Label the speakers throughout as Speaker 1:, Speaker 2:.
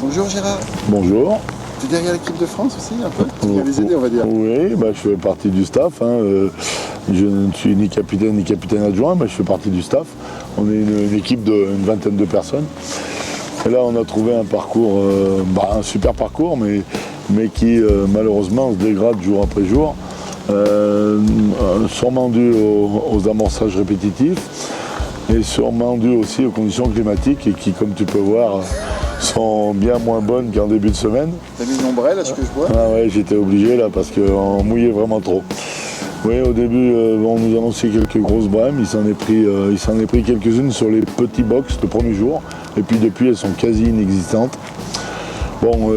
Speaker 1: Bonjour Gérard.
Speaker 2: Bonjour.
Speaker 1: Tu es derrière l'équipe de France aussi un peu? Tu viens les aider on va dire.
Speaker 2: Oui, je fais partie du staff. Je ne suis ni capitaine adjoint, mais je fais partie du staff. On est une équipe d'une vingtaine de personnes. Et là on a trouvé un parcours, un super parcours, mais qui malheureusement se dégrade jour après jour. Sûrement dû aux amorçages répétitifs et sûrement dû aussi aux conditions climatiques et qui, comme tu peux voir, sont bien moins bonnes qu'en début de semaine.
Speaker 1: T'as mis une ombrelle là, ce que je vois?
Speaker 2: Ah ouais, j'étais obligé là parce qu'on mouillait vraiment trop. Oui, au début, on nous annonçait quelques grosses brèmes. Il s'en est pris quelques-unes sur les petits box le premier jour. Et puis depuis, elles sont quasi inexistantes. Bon,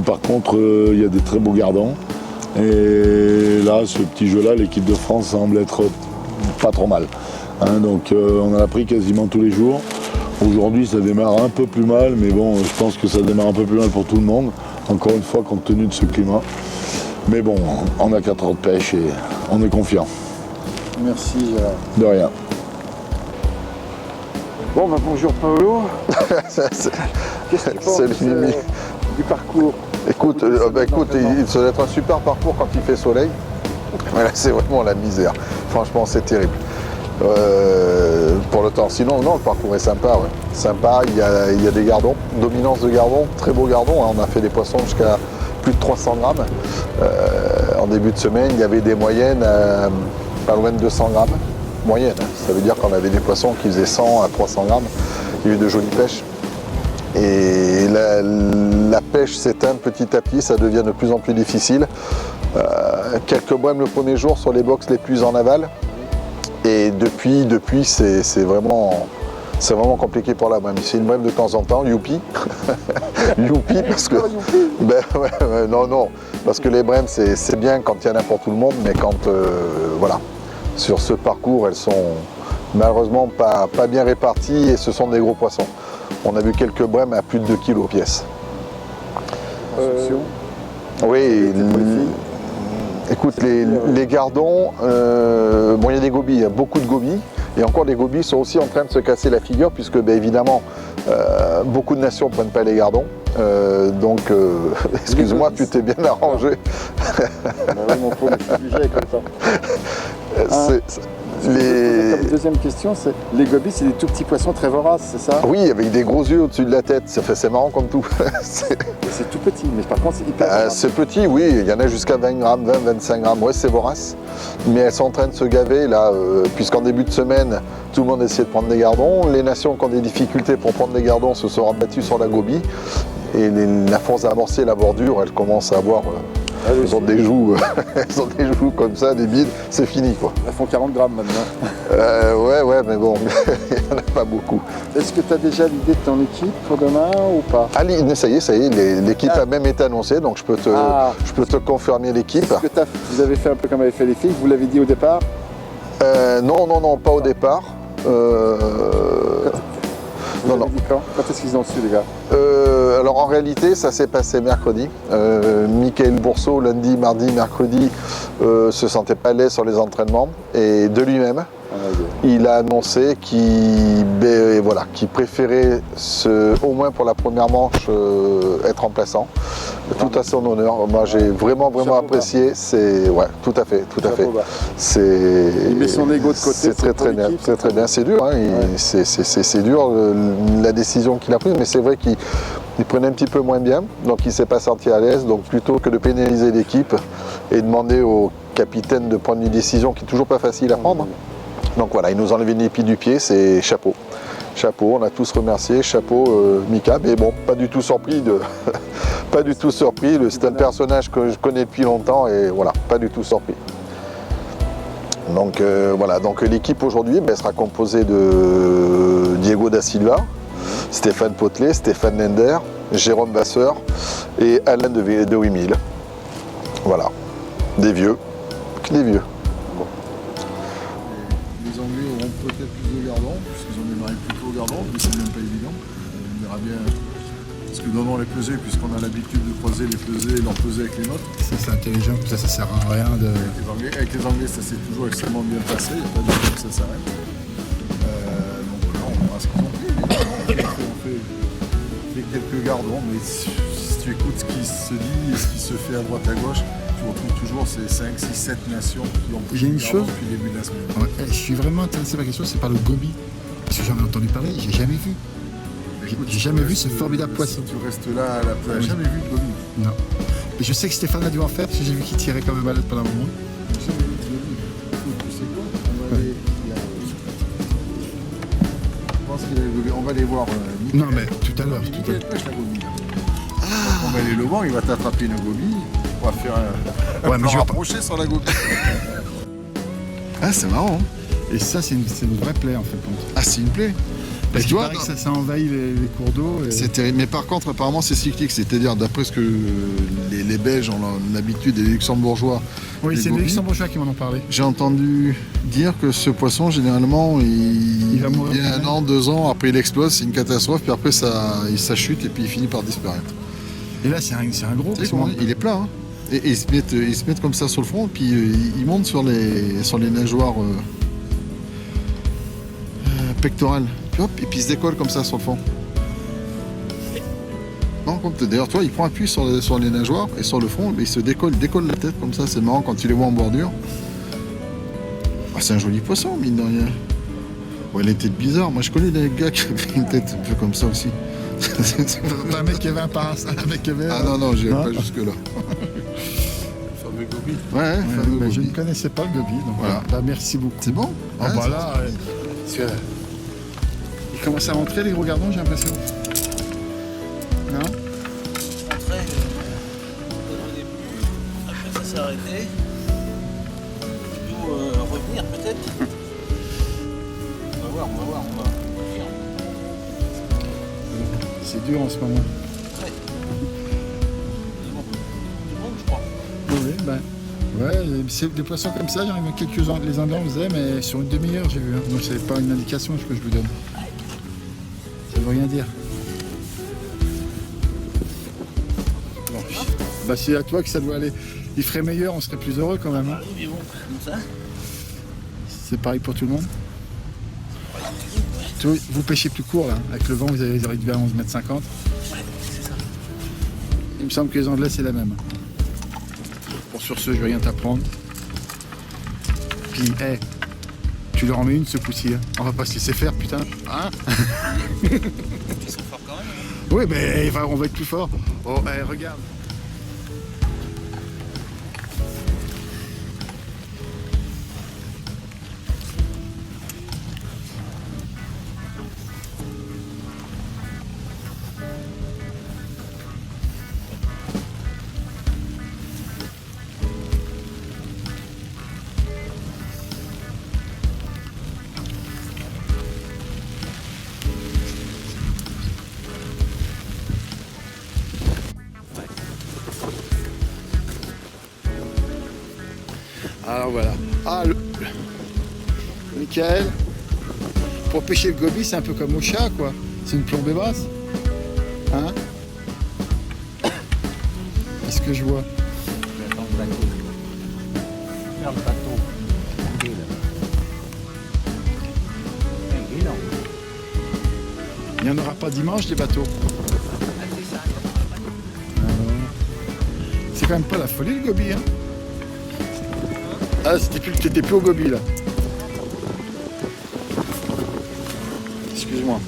Speaker 2: par contre, il y a des très beaux gardons. Et là, ce petit jeu-là, l'équipe de France semble être pas trop mal. Donc on en a pris quasiment tous les jours. Aujourd'hui ça démarre un peu plus mal, mais bon, je pense que ça démarre un peu plus mal pour tout le monde, encore une fois compte tenu de ce climat. Mais bon, on a 4 heures de pêche et on est confiant.
Speaker 1: Merci Gérard.
Speaker 2: De rien.
Speaker 1: Bon bonjour Paolo. Qu'est-ce que tu penses du parcours?
Speaker 3: Écoute, il doit être un super parcours quand il fait soleil. Mais là c'est vraiment la misère. Franchement c'est terrible. Pour le temps. Sinon, non, le parcours est sympa. Ouais. Sympa, il y a des gardons, dominance de gardons, très beaux gardons. On a fait des poissons jusqu'à plus de 300 grammes. En début de semaine, il y avait des moyennes pas loin de 200 grammes. Moyenne, ça veut dire qu'on avait des poissons qui faisaient 100 à 300 grammes. Il y a eu de jolies pêches. Et la pêche s'éteint petit à petit, ça devient de plus en plus difficile. Quelques brèmes le premier jour sur les box les plus en aval. Et depuis c'est vraiment compliqué pour la brème. C'est une brème de temps en temps, youpi. Youpi parce que. Non, parce que les brèmes c'est bien quand il y en a pour tout le monde, mais quand voilà. Sur ce parcours, elles sont malheureusement pas bien réparties et ce sont des gros poissons. On a vu quelques brèmes à plus de 2 kg pièce. Oui. Écoute, les gardons, il y a des gobies, il y a beaucoup de gobies, et encore les gobies sont aussi en train de se casser la figure, puisque évidemment, beaucoup de nations ne prennent pas les gardons, excuse-moi, tu t'es bien arrangé.
Speaker 1: Mon pauvre, je suis obligé comme ça. Comme deuxième question, c'est les gobies, c'est des tout petits poissons très voraces, c'est ça?
Speaker 3: Oui, avec des gros yeux au-dessus de la tête, c'est marrant comme tout.
Speaker 1: C'est tout petit, mais par contre c'est hyper
Speaker 3: c'est petit, oui, il y en a jusqu'à 20 grammes, 20-25 grammes, ouais c'est vorace. Mais elles sont en train de se gaver là, puisqu'en début de semaine, tout le monde essaie de prendre des gardons. Les nations qui ont des difficultés pour prendre des gardons se sont rabattues sur la gobie. Et la force d'amorcer la bordure, elle commence à avoir... Elles ont des joues comme ça, des bides, c'est fini quoi.
Speaker 1: Elles font 40 grammes maintenant.
Speaker 3: Ouais, mais bon, il n'y en a pas beaucoup.
Speaker 1: Est-ce que tu as déjà l'idée de ton équipe pour demain ou pas?
Speaker 3: Ah, ça y est, l'équipe a même été annoncée, donc je peux te confirmer l'équipe.
Speaker 1: Vous avez fait un peu comme avait fait les filles, vous l'avez dit au départ?
Speaker 3: Non, pas au départ.
Speaker 1: Vous avez dit quand est-ce qu'ils ont su les gars?
Speaker 3: Alors en réalité ça s'est passé mercredi. Michael Bourseau lundi, mardi, mercredi se sentait pas à l'aise sur les entraînements et de lui-même il a annoncé qu'il préférait au moins pour la première manche être remplaçant. Tout à son honneur. Moi j'ai vraiment apprécié. C'est tout à fait.
Speaker 1: Il met son ego de côté.
Speaker 3: C'est très bien. C'est dur. C'est dur la décision qu'il a prise, mais c'est vrai qu'il il prenait un petit peu moins bien, donc il ne s'est pas senti à l'aise. Donc plutôt que de pénaliser l'équipe et demander au capitaine de prendre une décision qui n'est toujours pas facile à prendre. Donc voilà, il nous a enlevé une épine du pied, c'est chapeau. Chapeau, on a tous remercié, chapeau Mika, mais bon, pas du tout surpris pas du tout surpris, c'est un personnage que je connais depuis longtemps et voilà, pas du tout surpris. Donc voilà, donc l'équipe aujourd'hui sera composée de Diego da Silva, Stéphane Potelet, Stéphane Lender, Jérôme Vasseur et Alain de Wimil. Voilà, des vieux.
Speaker 1: Bon. Les Anglais auront peut-être plus de gardons, puisqu'ils en aimeraient plutôt au gardon, mais c'est même pas évident. On verra bien ce que donnons les pesées, puisqu'on a l'habitude de croiser les pesées et leur peser avec les nôtres.
Speaker 4: Ça c'est intelligent, ça sert à rien de...
Speaker 1: Avec les Anglais, ça s'est toujours extrêmement bien passé, il n'y a pas de raison que ça s'arrête. Donc là, on verra ce qu'ils ont fait. On fait quelques gardons, mais si tu écoutes ce qui se dit et ce qui se fait à droite à gauche, tu retrouves toujours ces 5, 6, 7 nations qui ont pris
Speaker 4: J'ai une
Speaker 1: des gardons
Speaker 4: chose.
Speaker 1: depuis le début de la semaine.
Speaker 4: Ouais, je suis vraiment intéressé par la question, c'est par le gobi. Parce que j'en ai entendu parler, j'ai jamais vu. J'ai jamais vu ce formidable poisson.
Speaker 1: Si tu restes là, tu n'as jamais vu de gobi.
Speaker 4: Non. Mais je sais que Stéphane a dû en faire, parce que j'ai vu qu'il tirait comme un malade pendant un moment.
Speaker 1: J'ai jamais vu de gobi. Tu sais quoi? Je pense qu'il y a le gobi. On va aller voir.
Speaker 4: Non, mais tout à l'heure.
Speaker 1: Nickel pêche la gobi. On va aller le voir, il va t'attraper une gobi. On va faire un
Speaker 4: Ouais, mais je vais pas-
Speaker 1: rapprocher sur la gobi.
Speaker 3: Ah, c'est marrant.
Speaker 4: Et ça, c'est une vraie plaie en fait.
Speaker 3: Ah, c'est une plaie.
Speaker 4: Parce
Speaker 3: tu
Speaker 4: qu'il
Speaker 3: vois,
Speaker 4: paraît que ça envahit les cours d'eau. Et...
Speaker 3: c'est terrible. Mais par contre, apparemment, c'est cyclique. C'est-à-dire, d'après ce que les Belges ont l'habitude et les Luxembourgeois.
Speaker 4: Oui, c'est les
Speaker 3: gobies,
Speaker 4: Luxembourgeois qui m'en ont parlé.
Speaker 3: j'ai entendu dire que ce poisson, généralement, il
Speaker 4: va mourir.
Speaker 3: il y a 1 an, 2 ans, après il explose, c'est une catastrophe, puis après ça chute et puis il finit par disparaître.
Speaker 4: Et là, c'est un gros
Speaker 3: C'est
Speaker 4: poisson.
Speaker 3: bon, il est plat. Hein. Et ils se mettent comme ça sur le front, puis ils montent sur les nageoires pectorales. Puis hop, et puis ils se décollent comme ça sur le fond. Non, d'ailleurs, toi, il prend appui sur les nageoires et sur le front, et il décolle la tête comme ça. C'est marrant quand tu les vois en bordure. Ah, c'est un joli poisson, mine de rien. Ouais, il a une tête bizarre. Moi, je connais des gars qui avaient une tête un peu comme ça aussi.
Speaker 4: Un mec qui avait un parasol, un mec qui avait...
Speaker 3: Ah non, j'irai
Speaker 4: Hein
Speaker 3: pas jusque-là.
Speaker 1: Fameux gobi.
Speaker 3: Ouais, fameux
Speaker 4: bah, je ne
Speaker 3: gobi.
Speaker 4: connaissais pas le gobi, donc
Speaker 3: Voilà.
Speaker 4: bah, merci beaucoup.
Speaker 3: C'est bon.
Speaker 4: Ah
Speaker 3: Ouais,
Speaker 4: bah
Speaker 3: c'est-
Speaker 4: là, parce que ils commencent à rentrer les gros gardons, j'ai l'impression. Non?
Speaker 5: Rentrer au début, après ça s'est arrêté. Plutôt revenir peut-être. On va voir, on va.
Speaker 4: C'est dur en ce moment.
Speaker 5: Ouais. C'est bon, je crois.
Speaker 4: Oui, ben. Ouais, c'est des poissons comme ça, j'en ai vu quelques-uns, les Indiens en faisaient, mais sur une demi-heure j'ai vu. Hein. Donc c'est pas une indication que je vous donne. Ça veut rien dire. Bon. Bah c'est à toi que ça doit aller. Il ferait meilleur, on serait plus heureux quand même. Hein.
Speaker 5: Oui, mais bon, comme ça.
Speaker 4: C'est pareil pour tout le monde. Vous pêchez plus court là, avec le vent vous avez arrivé à 11,50 m.
Speaker 5: Ouais, c'est ça.
Speaker 4: Il me semble que les Anglais c'est la même. Bon sur ce je vais rien t'apprendre. Puis tu leur en mets une ce coup-ci. Hein. On va pas se laisser faire putain. Hein?
Speaker 5: Ils sont forts quand même. Hein.
Speaker 4: Oui mais on va être plus fort. Oh regarde. Alors voilà. Ah, Michael, pour pêcher le gobi, c'est un peu comme au chat, quoi. C'est une plombée basse. Hein? Qu'est-ce que je vois?
Speaker 5: Attends, le bateau. Regarde le bateau. Il est là. Il est là.
Speaker 4: Il n'y en aura pas dimanche, des bateaux.
Speaker 5: Ah, c'est ça.
Speaker 4: C'est quand même pas la folie, le gobi, hein? Ah, t'étais plus au gobi, là. Excuse-moi.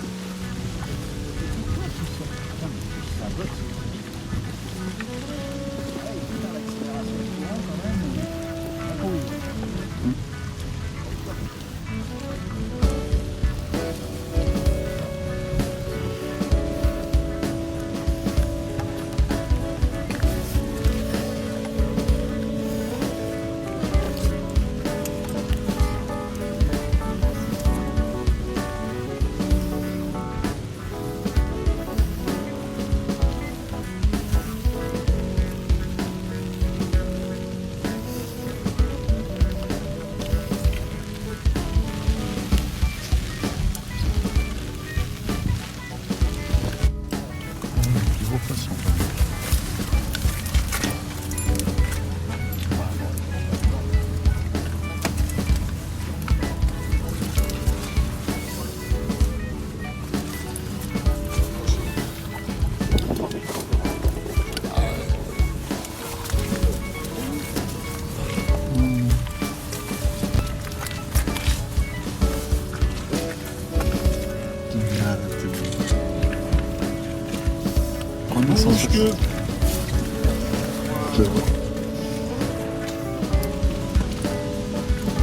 Speaker 2: Mathieu.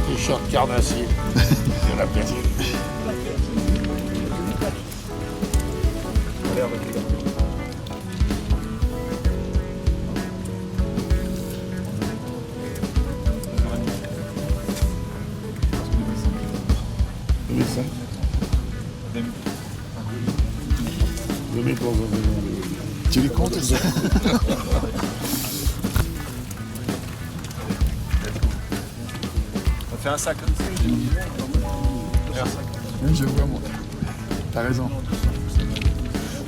Speaker 2: T-shirt carnassier. Il y en a plein.
Speaker 4: Tu les comptes ça?
Speaker 1: On fait un sac comme ça.
Speaker 4: Oui, je vois moi. T'as raison.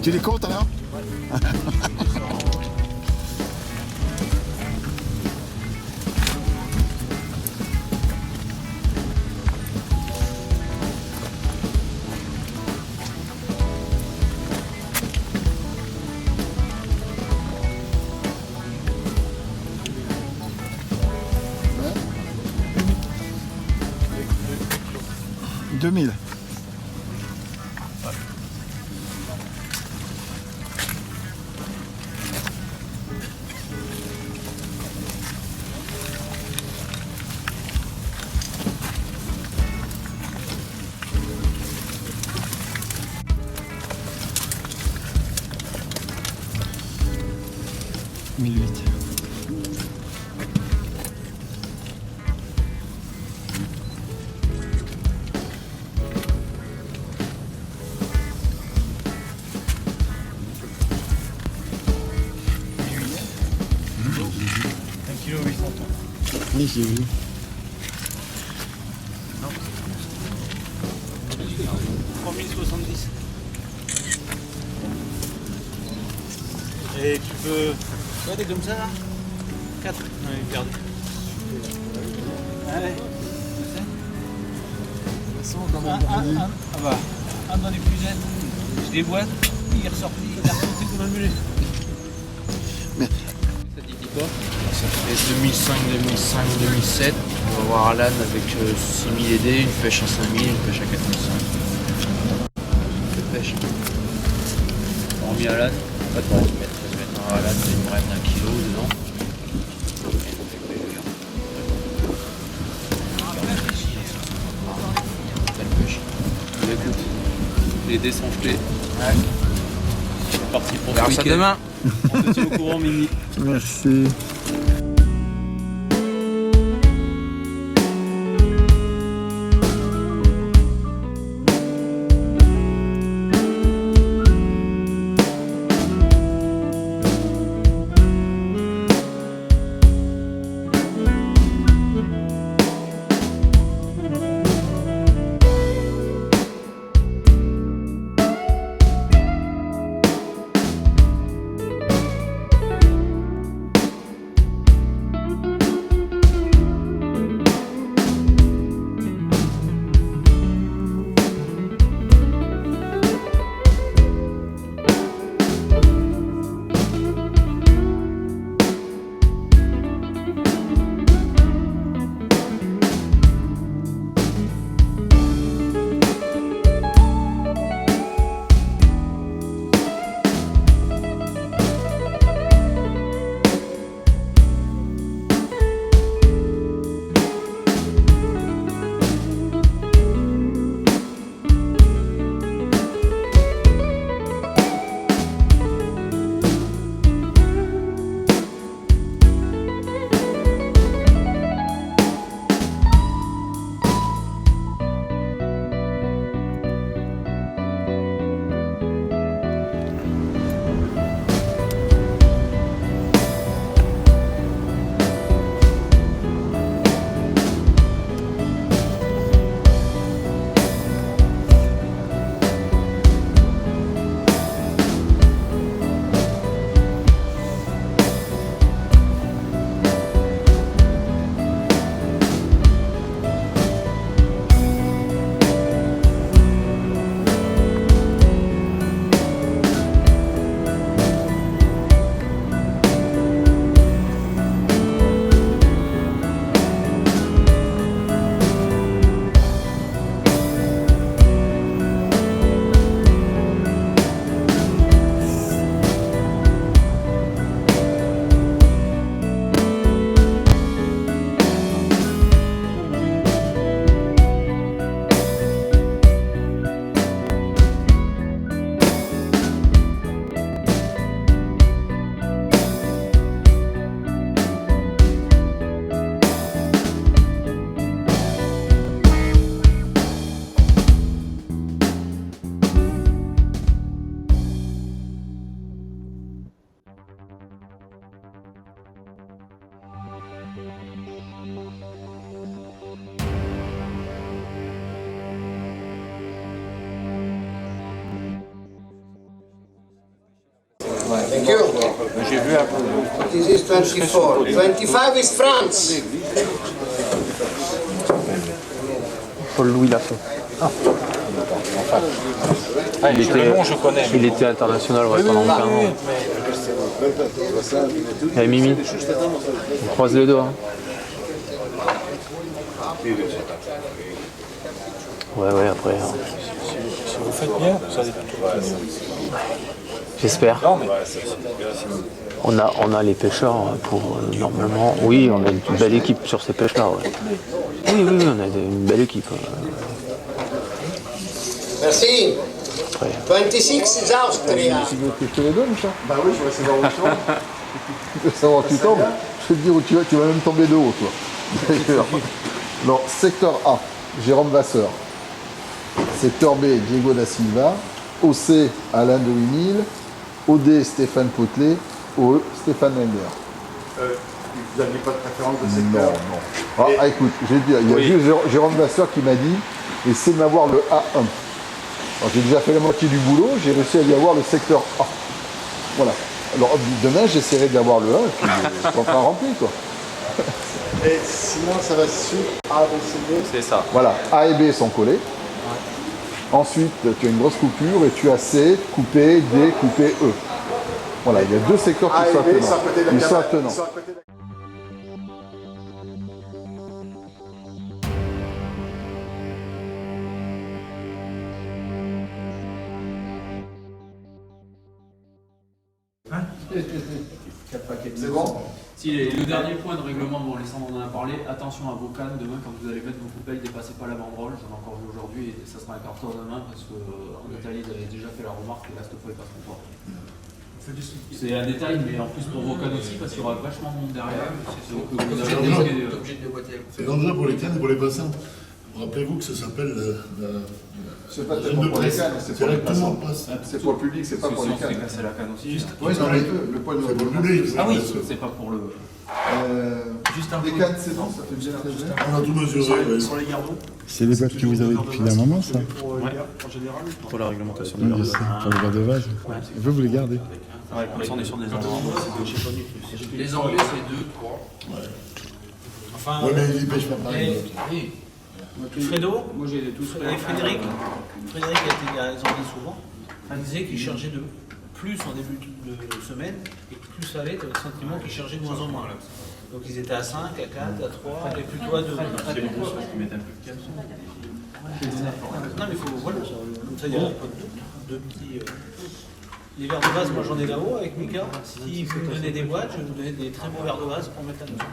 Speaker 4: Tu les comptes alors? Ouais. 2000. Oui, j'ai vu.
Speaker 5: 3070. Et tu peux. Ouais, des comme ça là 4. Ouais, garde. Allez. Ah bah, un dans les fusettes. Je déboîte, il est ressorti, il a ressorti comme un mulet. Ça dit quoi? Ça fait 2005, 2005, 2007. On va voir Alan avec 6000 ED, une pêche à 5000, une pêche à 4005. Pêche. On a remis Alan, pas de 13 mètres à Alan, c'est une brème d'1 kilo dedans. Belle pêche. Écoute, les dés sont jetés. Ouais. C'est parti pour ce week-end. Demain. On se tient au courant, Mimi.
Speaker 4: Merci.
Speaker 6: Thank you. This is 24. 25 is France.
Speaker 5: Paul-Louis Lafont. Il était international pendant 15 ans. Allez Mimi, on croise les doigts. Ouais, après.
Speaker 7: Si vous faites bien, ça dépend.
Speaker 5: J'espère. On a les pêcheurs pour normalement. Oui, on a une belle équipe sur ces pêches-là. Ouais. Oui, on a une belle équipe.
Speaker 6: Merci.
Speaker 5: Après.
Speaker 6: 26 is Austria.
Speaker 3: Tu veux que je te les donne, ça? Bah oui, je vais essayer de voir où tu tombes. Tu veux savoir où tu tombes? Je vais te dire où tu vas même tomber de haut, toi. D'ailleurs. Non, secteur A, Jérôme Vasseur. Secteur B, Diego da Silva. OC, Alain de Winil. OD, Stéphane Potelet. OE, Stéphane Wenger.
Speaker 1: Vous n'aviez pas de préférence de secteur?
Speaker 3: Non. Ah, écoute, j'ai dit, il y a juste Jérôme Vasseur qui m'a dit, essaie de m'avoir le A1. Alors, j'ai déjà fait la moitié du boulot, j'ai réussi à y avoir le secteur A. Voilà. Alors demain, j'essaierai d'y avoir le A et puis le contrat rempli, quoi.
Speaker 1: Et sinon, ça va sur A, B, C, D.
Speaker 5: C'est ça.
Speaker 3: Voilà, A et B sont collés. Ensuite, tu as une grosse coupure et tu as C, coupé, D, coupé E. Voilà, il y a deux secteurs
Speaker 1: A
Speaker 3: qui
Speaker 1: et
Speaker 3: sont
Speaker 1: B sont à
Speaker 3: attenants.
Speaker 1: côté de la
Speaker 3: Ils sont
Speaker 1: cabane.
Speaker 3: attenants.
Speaker 1: Ils sont à côté de la- C'est bon?
Speaker 8: Si le dernier point de règlement, bon, Alessandre en a parlé, attention à vos cannes demain quand vous allez mettre vos coupelles, dépassez pas la banderole, j'en ai encore vu aujourd'hui et ça sera un carton demain parce qu'en Italie ils avaient déjà fait la remarque et là cette fois ils passeront pas. C'est un détail mais en plus pour vos cannes aussi parce qu'il y aura vachement de monde derrière. Donc vous avez
Speaker 6: Obligé de boîtier.
Speaker 2: C'est dangereux pour les cannes et pour les passants. Rappelez-vous que ça s'appelle
Speaker 1: C'est pas
Speaker 2: la
Speaker 1: tellement
Speaker 2: zone de
Speaker 1: pour les
Speaker 2: presse.
Speaker 1: cannes, c'est pour les
Speaker 2: Tout le monde
Speaker 1: passants.
Speaker 2: passe.
Speaker 1: C'est pour le public, c'est pas pour les
Speaker 8: si on se fait
Speaker 1: cannes.
Speaker 8: casser la canne aussi.
Speaker 1: Oui, non, les deux. Le poil
Speaker 2: C'est pour le public.
Speaker 8: Ah oui,
Speaker 2: bien sûr.
Speaker 8: c'est pas pour le.
Speaker 1: Juste un les cannes, c'est bon, ça fait bien très bien.
Speaker 2: On a tout mesuré. oui.
Speaker 7: Sur les gardons,
Speaker 4: C'est les boîtes que vous avez depuis un moment, ça?
Speaker 7: en général.
Speaker 5: Pour la réglementation
Speaker 4: Oui, je sais, pour les boîtes de vase. Et vous les gardez?
Speaker 5: Ouais, comme ça on est sur des endroits.
Speaker 8: Les Anglais c'est 2, 3.
Speaker 7: Enfin,
Speaker 2: Ouais, mais ils pêchent pas pareil.
Speaker 7: Fredo,
Speaker 8: Moi j'ai tous
Speaker 7: et Frédéric a été à les Anglais souvent, il disait qu'il chargeait de plus en début de semaine et plus ça allait, tu avais le sentiment qu'ils chargeaient de moins en moins. Donc ils étaient à 5, à 4, à 3, et plutôt à 2.
Speaker 8: C'est les grosses qui mettent un peu de caleçon.
Speaker 7: Non mais il faut, voilà, comme ça il y a deux petits... Les verres de vase, moi j'en ai là-haut avec Mika. Si vous me donnez des boîtes, je vais vous donner des très beaux verres de vase pour mettre là-dedans.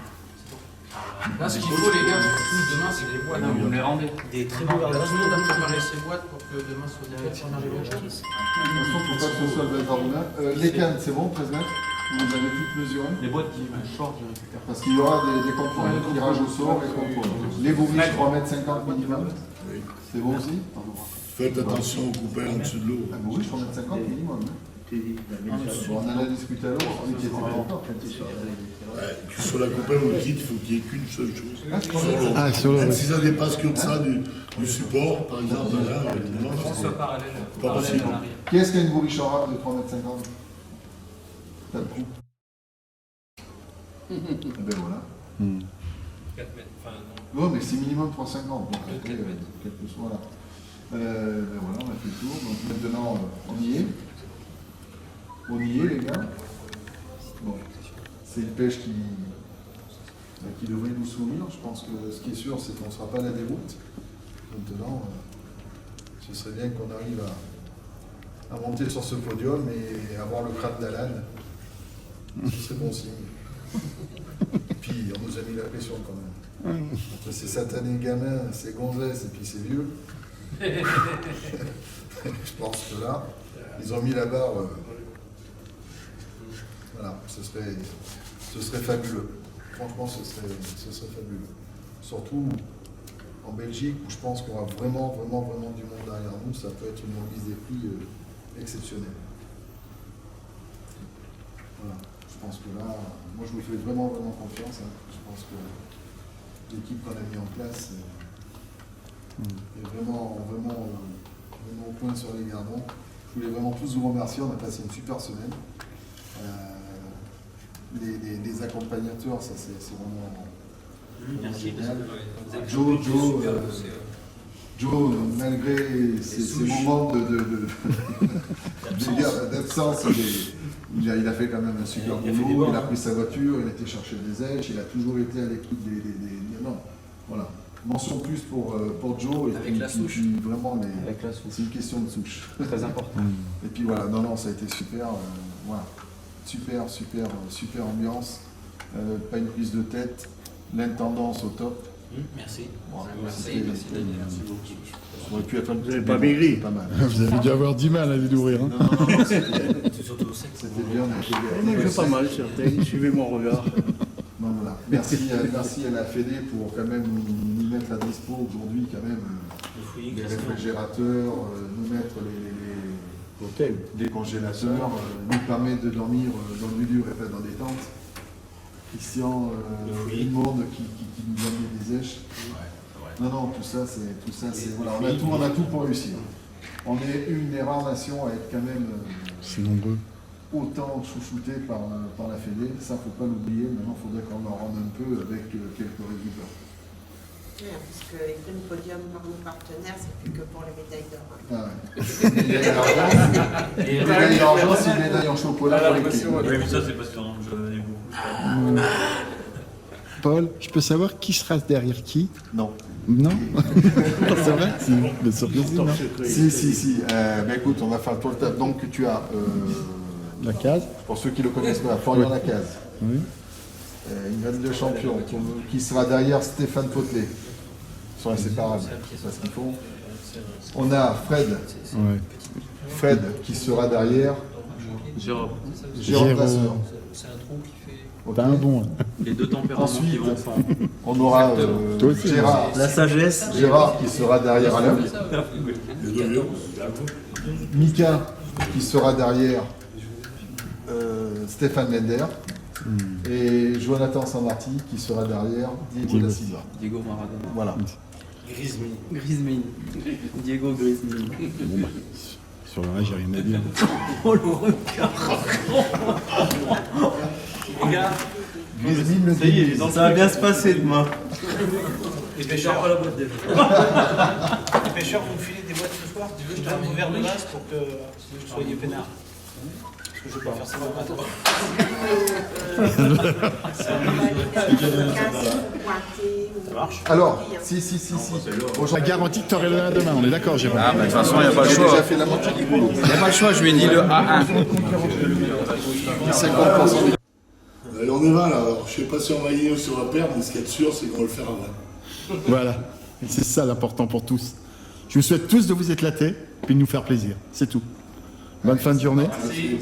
Speaker 8: Là ce qu'il faut les gars, demain c'est les boîtes, vous me les rendez.
Speaker 7: Des très beaux verres de vase.
Speaker 8: Tout le monde a préparé ses boîtes pour que demain soit des boîtes.
Speaker 1: De toute façon, faut pas que ce soit le 20 demain. Les cannes, c'est bon, 13 mètres. Vous avez toutes mesurées.
Speaker 8: Les boîtes qui short, je récupère.
Speaker 1: Parce qu'il y aura des contrôles de tirage au sort et contrôles. Les bourriches, 3,50 m minimum. C'est bon aussi?
Speaker 2: Faites attention aux coupelles en dessous de l'eau.
Speaker 1: La bourriche, 3,50 m minimum. Bon, on en a discuté alors, celui qui était pas encore.
Speaker 2: Que sur la coupelle ou le kit, il faut qu'il n'y ait qu'une seule chose. Sur l'eau.
Speaker 4: Ah, sur l'eau,
Speaker 2: Même
Speaker 4: oui.
Speaker 2: si ça dépasse que ça du support, par exemple, là, non, c'est pas possible.
Speaker 1: Qui est-ce qui a une bourriche en rap de 3,50 m? T'as le coup. Eh ben voilà.
Speaker 8: 4 mètres, enfin
Speaker 1: Non, mais c'est minimum 3,50. Donc après, quel que soit là. Ben voilà, on a fait le tour. Donc maintenant, on y est. On y est, les gars. Bon, c'est une pêche qui devrait nous souvenir. Je pense que ce qui est sûr, c'est qu'on ne sera pas à la déroute. Maintenant, ce serait bien qu'on arrive à monter sur ce podium et avoir le crâne d'Alan. Ce serait bon signe. Puis, on nous a mis la pression quand même. Entre ces satanés gamins, ces gonzesses et puis ces vieux. Je pense que là, ils ont mis la barre. Voilà, ce serait fabuleux. Franchement, ce serait fabuleux. Surtout en Belgique, où je pense qu'on a vraiment du monde derrière nous, ça peut être une remise des prix exceptionnelle. Voilà, je pense que là, moi je vous fais vraiment confiance. Hein. Je pense que l'équipe qu'on a mis en place est vraiment au point sur les gardons. Je voulais vraiment tous vous remercier, on a passé une super semaine. Les accompagnateurs, ça c'est vraiment
Speaker 8: Merci.
Speaker 1: génial. Joe, malgré ces moments d'absence, il a fait quand même un super boulot, il a pris sa voiture, il a été chercher des ailes, il a toujours été à l'écoute des... Non, voilà. Mention plus pour Joe.
Speaker 8: Avec la souche.
Speaker 1: Vraiment,
Speaker 5: Avec la souche.
Speaker 1: c'est une question de souche.
Speaker 5: Très important.
Speaker 1: Et puis voilà, non, ça a été super. Voilà. Super ambiance. Pas une prise de tête. L'intendance au top.
Speaker 7: Merci.
Speaker 1: Voilà,
Speaker 8: Merci
Speaker 1: c'était-
Speaker 8: Daniel. Merci beaucoup.
Speaker 1: Ça aurait pu être un petit
Speaker 4: avez
Speaker 1: peu,
Speaker 4: pas
Speaker 1: mais
Speaker 4: maigri.
Speaker 1: c'est pas mal.
Speaker 4: Vous avez dû avoir du mal à les nourrir. Hein.
Speaker 1: Non,
Speaker 7: C'est surtout au sec.
Speaker 1: c'était bien. on était bien.
Speaker 9: Moi, je fais pas mal, certains. Suivez mon regard.
Speaker 1: Non, voilà. Merci à la Fédé pour quand même nous mettre à dispo aujourd'hui quand même
Speaker 7: Le fouillis,
Speaker 1: les
Speaker 7: Christian.
Speaker 1: réfrigérateurs, nous mettre les congélateurs, nous permettre de dormir dans le dur et pas dans des tentes. Christian, tout le monde qui nous donne des éches. Non, tout ça c'est voilà, on a tout pour réussir. On est une des rares nations à être quand même
Speaker 4: C'est nombreux.
Speaker 1: autant chouchouté par la Fédé, ça faut pas l'oublier. Maintenant, il faudrait qu'on en rende un peu avec quelques résultats.
Speaker 10: Parce que les prix de podium par nos partenaires, c'est plus que pour les médailles d'or.
Speaker 1: Ah ouais. Les médailles d'argent, c'est une médaille en chocolat pour les petits.
Speaker 8: Oui, mais ça, c'est parce qu'on j'en ai beaucoup.
Speaker 4: Paul, je peux savoir qui sera derrière qui?
Speaker 1: Non.
Speaker 4: Non. C'est vrai? C'est une surprise, non?
Speaker 1: Si. Écoute, on va faire tout le tas. Donc tu as,
Speaker 4: La case?
Speaker 1: pour ceux qui le connaissent pas, Florian Lacaze,
Speaker 4: Oui.
Speaker 1: une reine de champion, qui sera derrière Stéphane Potelet. Ils sont inséparables, c'est ce qu'ils font. On a
Speaker 4: Ouais.
Speaker 1: Fred qui sera derrière
Speaker 8: Jérôme.
Speaker 1: Jérôme Vasseur.
Speaker 7: C'est un trou qui fait.
Speaker 1: Ok.
Speaker 4: T'as un bon. Là.
Speaker 8: Les deux tempéraments
Speaker 1: Ensuite,
Speaker 8: qui vont ensemble.
Speaker 1: on aura
Speaker 4: Toi aussi,
Speaker 1: Gérard.
Speaker 9: La sagesse.
Speaker 1: Gérard qui sera derrière Alain. Mika qui sera derrière Stéphane Lender. Et Jonathan Sanmarti qui sera derrière Diego da Silva.
Speaker 8: Diego Maradona.
Speaker 1: Voilà.
Speaker 8: Griezmann. Diego Griezmann.
Speaker 4: Sur le reste, j'ai rien à dire.
Speaker 8: Oh le regard. Regarde.
Speaker 1: Griezmann le
Speaker 8: Ça y est,
Speaker 1: début.
Speaker 8: ça va bien se passer demain.
Speaker 7: Les pêcheurs,
Speaker 8: pas la boîte déjà.
Speaker 7: les pêcheurs vont me filer des boîtes ce soir. Je donne mon verre de glace pour que vous soyez peinards. Parce que je ne vais pas faire ça le matin.
Speaker 10: Ça marche.
Speaker 1: Alors, si.
Speaker 4: La garantie que tu aurais le lendemain, on est d'accord, Jérôme?
Speaker 3: Ah, bah, de toute façon, il n'y a pas le
Speaker 1: J'ai
Speaker 3: choix.
Speaker 1: déjà fait la moitié du boulot.
Speaker 3: Il n'y a pas le choix, je lui ai dit le A1.
Speaker 1: 50%.
Speaker 2: Allez, on y va là. Alors, je sais pas si on va gagner ou si on va perdre, mais ce qui est sûr, c'est qu'on va le faire avant.
Speaker 4: Voilà. Et c'est ça l'important pour tous. Je vous souhaite tous de vous éclater, puis de nous faire plaisir. C'est tout. Bonne fin de journée.
Speaker 8: Merci.